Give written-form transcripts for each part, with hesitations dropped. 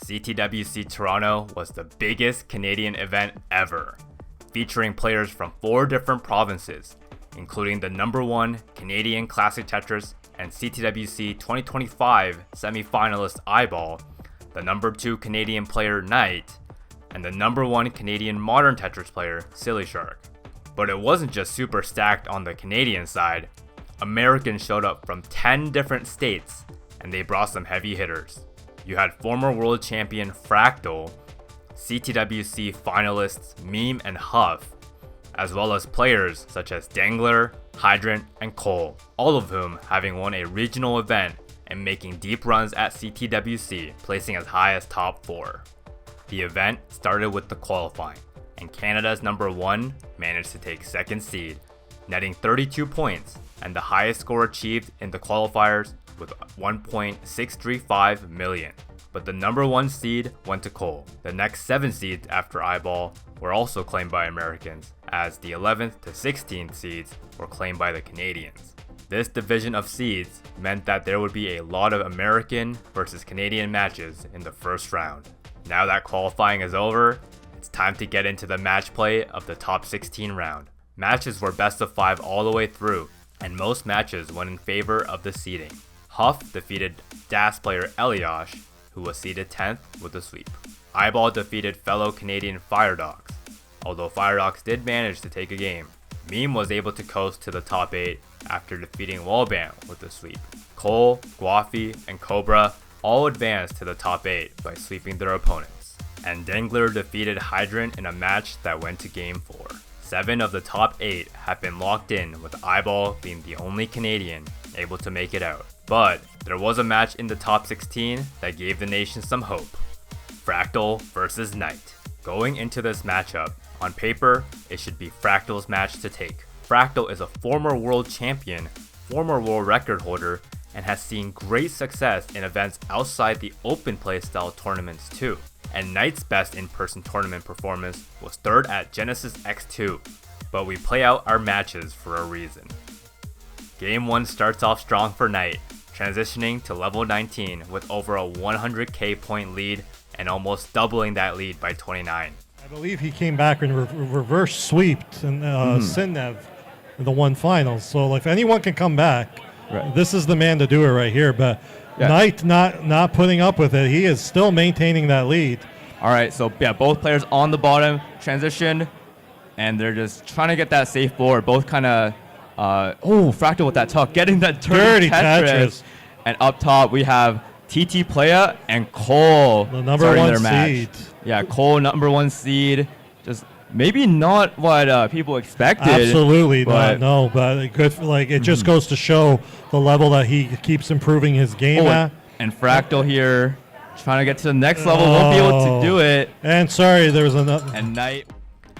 CTWC Toronto was the biggest Canadian event ever, featuring players from 4 different provinces, including the #1 Canadian Classic Tetris and CTWC 2025 semi-finalist iBall, the #2 Canadian player Knight, and the #1 Canadian modern Tetris player Sillyshark. But it wasn't just super stacked on the Canadian side. Americans showed up from 10 different states, and they brought some heavy hitters. You had former world champion Fractal, CTWC finalists Meme and Huff, as well as players such as Dangler, Hydrant, and Cole, all of whom having won a regional event and making deep runs at CTWC, placing as high as top 4. The event started with the qualifying, and Canada's #1 managed to take 2nd seed, netting 32 points and the highest score achieved in the qualifiers with 1.635 million. But the #1 seed went to Cole. The next 7 seeds after iBall were also claimed by Americans, as the 11th to 16th seeds were claimed by the Canadians. This division of seeds meant that there would be a lot of American versus Canadian matches in the first round. Now that qualifying is over, it's time to get into the match play of the top 16 round. Matches were best of 5 all the way through, and most matches went in favor of the seeding. Huff defeated DAS player Eliosh, who was seeded 10th with a sweep. iBall defeated fellow Canadian Firedogs, although Firedogs did manage to take a game. Meme was able to coast to the top 8 after defeating Wallbant with a sweep. Cole, Guafi, and Cobra all advanced to the top 8 by sweeping their opponents. And Dangler defeated Hydrant in a match that went to game 4. 7 of the top 8 have been locked in, with iBall being the only Canadian able to make it out. But there was a match in the top 16 that gave the nation some hope. Fractal versus Knight. Going into this matchup, on paper, it should be Fractal's match to take. Fractal is a former world champion, former world record holder, and has seen great success in events outside the open playstyle tournaments too. And Knight's best in-person tournament performance was 3rd at Genesis X2, but we play out our matches for a reason. Game 1 starts off strong for Knight, transitioning to level 19 with over a 100k point lead and almost doubling that lead by 29. I believe he came back and reverse sweeped and Sinnev in the 1 finals. So if anyone can come back, right, this is the man to do it right here. But yeah, Knight not putting up with it. He is still maintaining that lead. All right, so yeah, both players on the bottom transition, and they're just trying to get that safe board. Both kind of, Fractal with that tuck, getting that dirty Tetris. And up top we have TT Playa and Cole, the #1 seed. Yeah, Cole, #1 seed. Just maybe not what people expected. Absolutely not. No, but good. It just goes to show the level that he keeps improving his game at. And Fractal here, trying to get to the next level, won't be able to do it. And sorry, there was another. And Knight.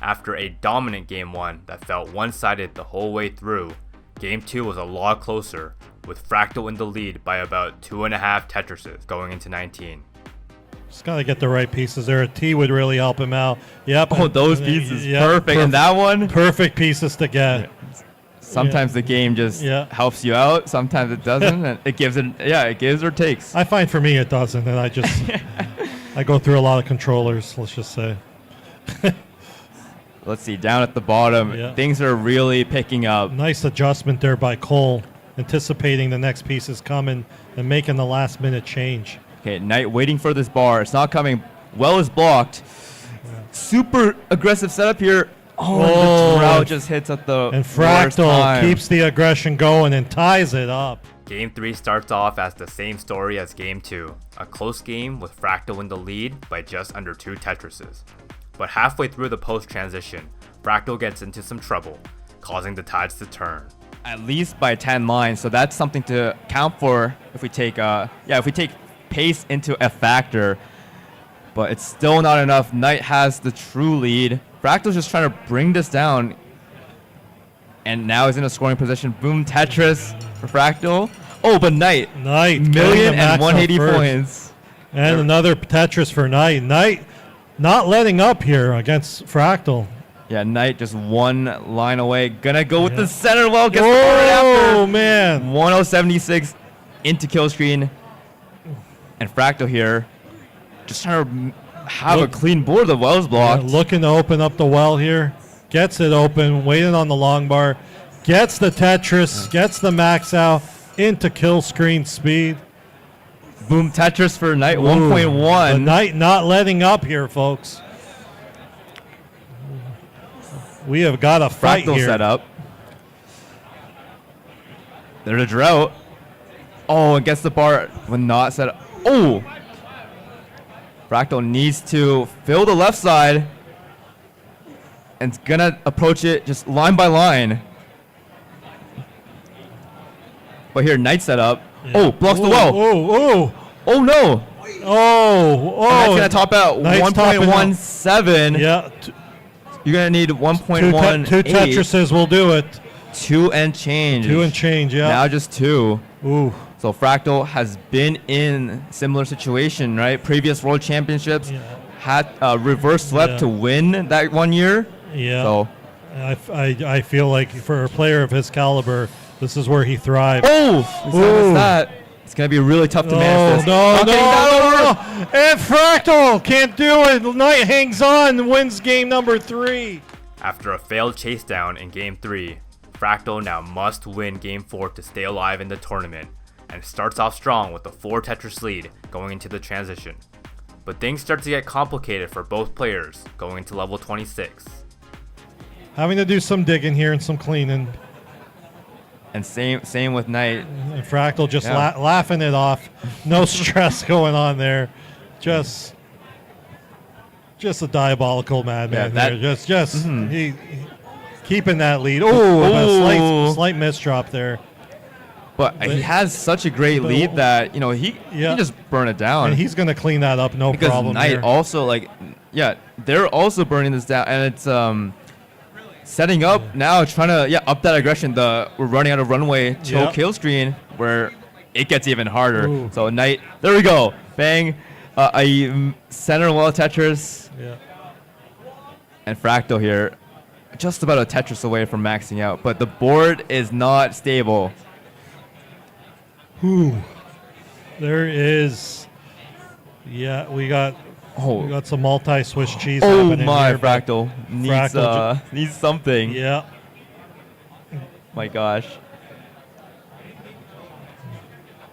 After a dominant game 1 that felt one-sided the whole way through, game 2 was a lot closer, with Fractal in the lead by about 2.5 Tetrises going into 19. Just gotta get the right pieces there. A T would really help him out. Yep. Oh, those pieces, perfect. And that one, perfect pieces to get. Yeah. Sometimes the game just helps you out. Sometimes it doesn't, and it gives it. Yeah, it gives or takes. I find for me it doesn't, and I just I go through a lot of controllers. Let's just say. Let's see, down at the bottom, things are really picking up. Nice adjustment there by Cole, anticipating the next piece is coming and making the last minute change. Okay, Knight waiting for this bar. It's not coming. Well is blocked. Super aggressive setup here. The drought just hits at the and Fractal keeps the aggression going and ties it up. Game 3 starts off as the same story as Game 2, a close game with Fractal in the lead by just under 2 Tetrises. But halfway through the post-transition, Fractal gets into some trouble, causing the tides to turn. At least by 10 lines, so that's something to count for if we take pace into a factor. But it's still not enough. Knight has the true lead. Fractal's just trying to bring this down. And now he's in a scoring position. Boom, Tetris for Fractal. Oh, but Knight 1,180 points. And another Tetris for Knight. Knight not letting up here against Fractal. Yeah, Knight just 1 line away. Gonna go with the center well. Gets the right after. Oh, man. 1076 into kill screen. And Fractal here just trying to have a clean board. The well's blocked. Looking to open up the well here. Gets it open, waiting on the long bar. Gets the Tetris, gets the max out into kill screen speed. Boom, Tetris for Knight 1.1. Knight not letting up here, folks. We have got a fight Fractal here. set up. There's a drought. Oh, and gets the bar when not set up. Oh! Fractal needs to fill the left side. And it's gonna approach it just line by line. But here, Knight set up. Yeah. Oh, blocks the well. Oh no. Oh. And that's gonna top out 1.17. Yeah. You're gonna need 1.18. Two Tetrises will do it. 2 and change. 2 and change, yeah. Now just 2. Ooh. So Fractal has been in similar situation, right? Previous World Championships had reverse swept to win that 1 year. Yeah. So I feel like for a player of his caliber, this is where he thrives. Oh, that. It's gonna be really tough to manage this. No. And Fractal can't do it. Knight hangs on, wins game number 3. After a failed chase down in game 3, Fractal now must win game 4 to stay alive in the tournament, and starts off strong with a 4 Tetris lead going into the transition. But things start to get complicated for both players going into level 26. Having to do some digging here and some cleaning. And same with Knight. And Fractal just laughing it off. No stress going on there. Just a diabolical madman here. He keeping that lead. A slight misdrop there. But he has such a great lead that he just burn it down. And he's gonna clean that up, no problem. Because Knight also they're also burning this down, and it's setting up now, trying to up that aggression. We're running out of runway till kill screen where it gets even harder. Ooh. So Knight, there we go, bang, a center well Tetris. Yeah. And Fractal here, just about a Tetris away from maxing out, but the board is not stable. There is, we got some multi-Swiss cheese happening my here, Fractal needs something. Yeah. My gosh.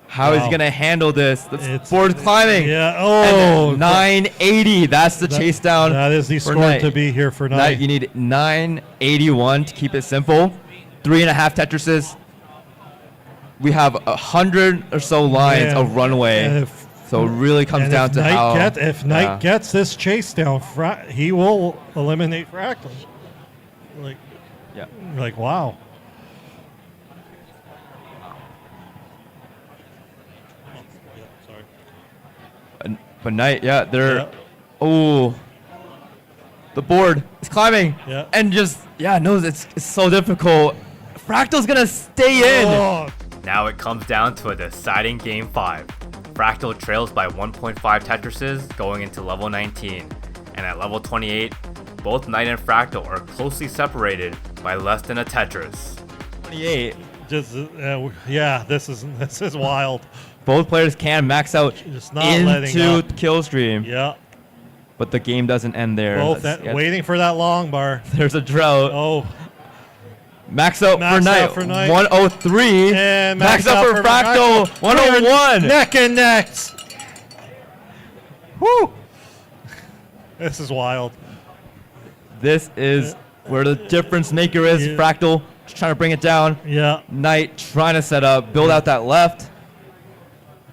How is he going to handle this? The board climbing. Yeah. And 980. That's the chase down. That is the score to be here for Knight. You need 981 to keep it simple. 3.5 Tetrises. We have 100 or so lines of runway. So it really comes down to how... If Knight gets this chase down, he will eliminate Fractal. Wow. But Knight, they're... Oh. The board is climbing. Yeah. And just, knows it's so difficult. Fractal's going to stay in. Now it comes down to a deciding game 5. Fractal trails by 1.5 Tetrises going into level 19, and at level 28, both Knight and Fractal are closely separated by less than a Tetris. 28. This is wild. Both players can max out just not into kill stream. Yeah. But the game doesn't end there. Waiting for that long bar. There's a drought. Oh. Max out for Knight. 103. And max out for Fractal. 101. Neck and neck. Woo. This is wild. This is where the difference maker is. Fractal just trying to bring it down. Yeah. Knight trying to set up, build out that left.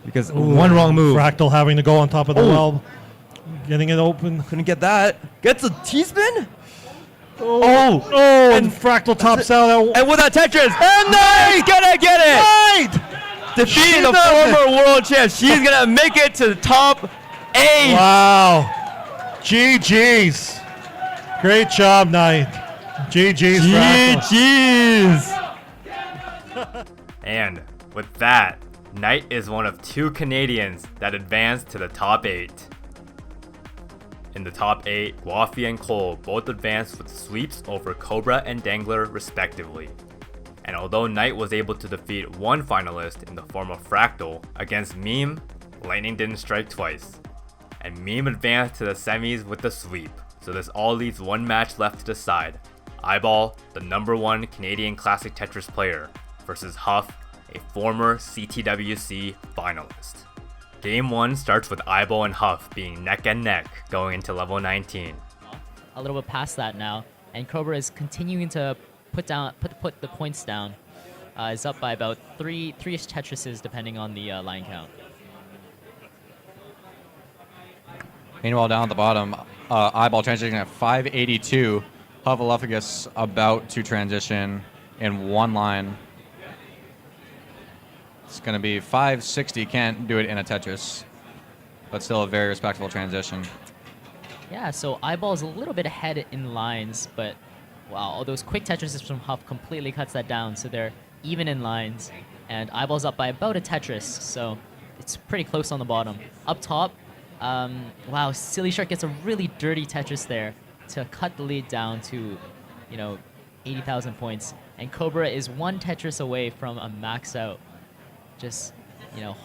Because one wrong move. Fractal having to go on top of the well. Getting it open. Couldn't get that. Gets a T-spin? And Fractal tops out. And with that Tetris. And Knight's gonna get it! Knight! Defeating the former world champ. She's gonna make it to the top 8. Wow. GG's. Great job, Knight. GG's, Fractal. GG's. And with that, Knight is one of 2 Canadians that advanced to the top 8. In the top 8, Waffy and Cole both advanced with sweeps over Cobra and Dangler respectively. And although Knight was able to defeat one finalist in the form of Fractal against Meme, lightning didn't strike twice. and Meme advanced to the semis with the sweep. So this all leaves one match left to decide. iBall, the #1 Canadian Classic Tetris player, versus Huff, a former CTWC finalist. Game 1 starts with iBall and Huff being neck and neck going into level 19. A little bit past that now, and Cobra is continuing to put the points down. Is up by about three-ish Tetrises depending on the line count. Meanwhile, down at the bottom, iBall transitioning at 582. Huffaluffagus about to transition in one line. It's going to be 560. Can't do it in a Tetris, but still a very respectable transition. Yeah, so iBall is a little bit ahead in lines, but wow, all those quick Tetrises from Huff completely cuts that down, so they're even in lines. And iBall's up by about a Tetris, so it's pretty close on the bottom. Up top, wow, Sillyshark gets a really dirty Tetris there to cut the lead down to, 80,000 points. And Cobra is one Tetris away from a max out. Just,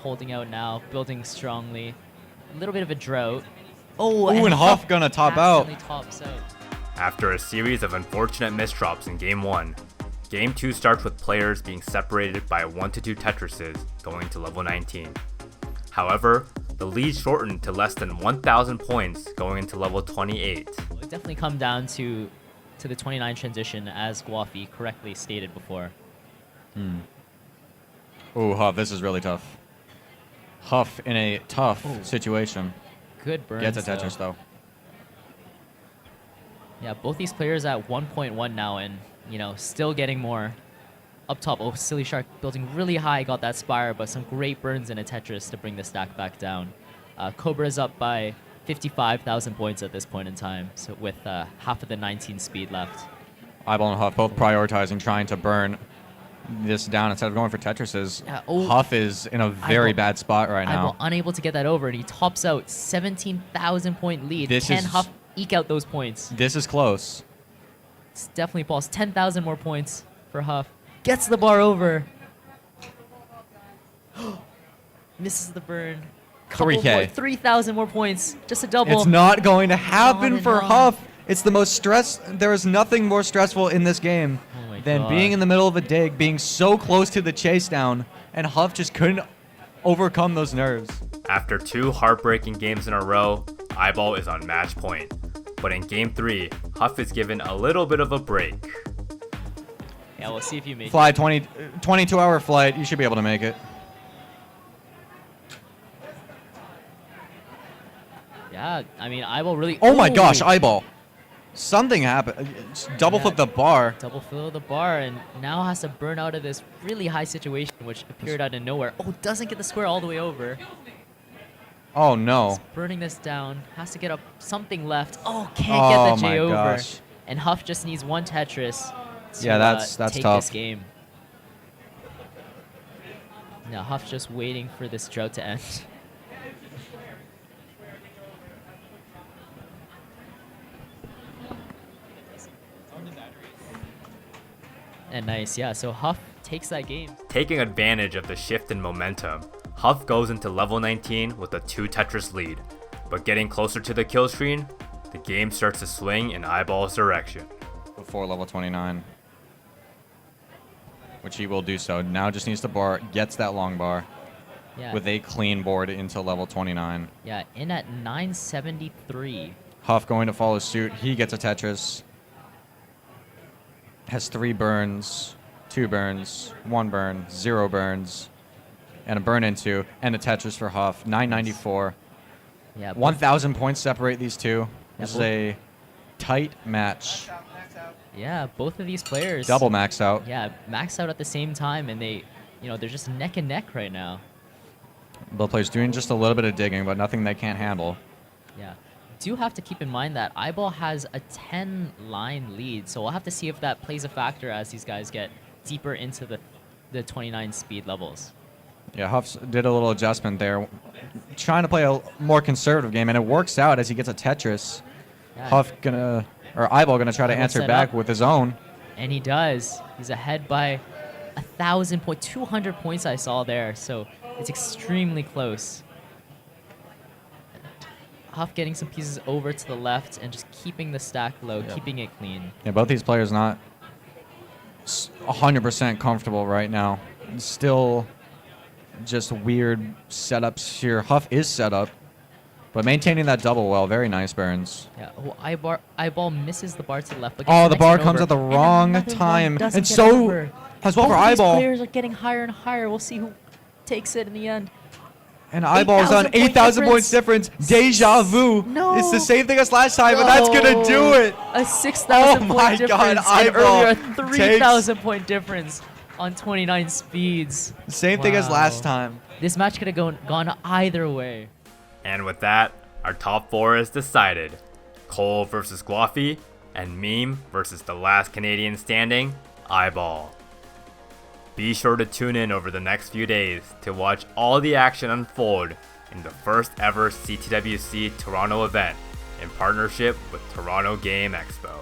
holding out now, building strongly. A little bit of a drought. Oh, and Huff gonna top out. Tops out. After a series of unfortunate misdrops in Game 1, Game 2 starts with players being separated by 1 to 2 Tetrises going to level 19. However, the lead shortened to less than 1,000 points going into level 28. It definitely come down to the 29 transition, as Guafi correctly stated before. Oh, Huff, this is really tough. Huff in a tough situation. Good burns, Gets a Tetris, though. Yeah, both these players at 1.1 now, and, still getting more. Up top, Sillyshark building really high, got that Spire, but some great burns in a Tetris to bring the stack back down. Cobra's up by 55,000 points at this point in time, so with half of the 19 speed left. iBall and Huff both prioritizing, trying to burn this down instead of going for Tetrises. Yeah, Huff is in a very iBall, bad spot right now. iBall unable to get that over, and he tops out 17,000 point lead. Can Huff eke out those points? This is close. It's definitely false. 10,000 more points for Huff. Gets the bar over. Misses the burn. 3K. 3,000 more points. Just a double. It's not going to happen for on. Huff. It's the most there is nothing more stressful in this game than being in the middle of a dig, being so close to the chase down, and Huff just couldn't overcome those nerves. After 2 heartbreaking games in a row, iBall is on match point. But in Game 3, Huff is given a little bit of a break. Yeah, we'll see if you make Fly 22-hour flight. You should be able to make it. Yeah, I mean, iBall really... Oh my gosh, iBall. Something happened. Double flip the bar. Double flip the bar, and now has to burn out of this really high situation, which appeared out of nowhere. Oh, doesn't get the square all the way over. Oh no. He's burning this down. Has to get up something left. Oh, can't get the J over. Gosh. And Huff just needs one Tetris to that's take tough. this game. Now Huff's just waiting for this drought to end. And nice, yeah, so Huff takes that game. Taking advantage of the shift in momentum, Huff goes into level 19 with a 2 Tetris lead, but getting closer to the kill screen, the game starts to swing in iBall's direction. Before level 29, which he will do so. Now just needs to bar, gets that long bar with a clean board into level 29. Yeah, in at 973. Huff going to follow suit. He gets a Tetris. Has 3 burns, 2 burns, 1 burn, 0 burns, and a burn into, and a Tetris for Huff. 994. Yeah, 1,000 points separate these two. This is a tight match. Yeah, both of these players. Double max out. Yeah, max out at the same time, and they're just neck and neck right now. Both players doing just a little bit of digging, but nothing they can't handle. Yeah. Do have to keep in mind that iBall has a 10-line lead, so we'll have to see if that plays a factor as these guys get deeper into the 29 speed levels. Yeah, Huff did a little adjustment there, trying to play a more conservative game, and it works out as he gets a Tetris. Yeah. iBall gonna try to answer back with his own. And he does. He's ahead by 200 points I saw there, so it's extremely close. Huff getting some pieces over to the left and just keeping the stack low, keeping it clean. Yeah, both these players not 100% comfortable right now. Still just weird setups here. Huff is set up, but maintaining that double well. Very nice, Barons. Yeah, well, iBall misses the bar to the left. But Oh, the bar next comes over, at the and wrong another one time. doesn't And get so over. has well for Both of these iBall. players are getting higher and higher. We'll see who takes it in the end. And iBall's on 8,000 8,000 points difference. Deja vu. No. It's the same thing as last time, but that's going to do it. A 6,000 Oh point my difference. God, And earlier, a iBall 3,000 point difference on 29 speeds. Same thing as last time. This match could have gone either way. And with that, our top 4 is decided. Cole versus Guafi, and Meme versus the last Canadian standing, iBall. Be sure to tune in over the next few days to watch all the action unfold in the first ever CTWC Toronto event in partnership with Toronto Game Expo.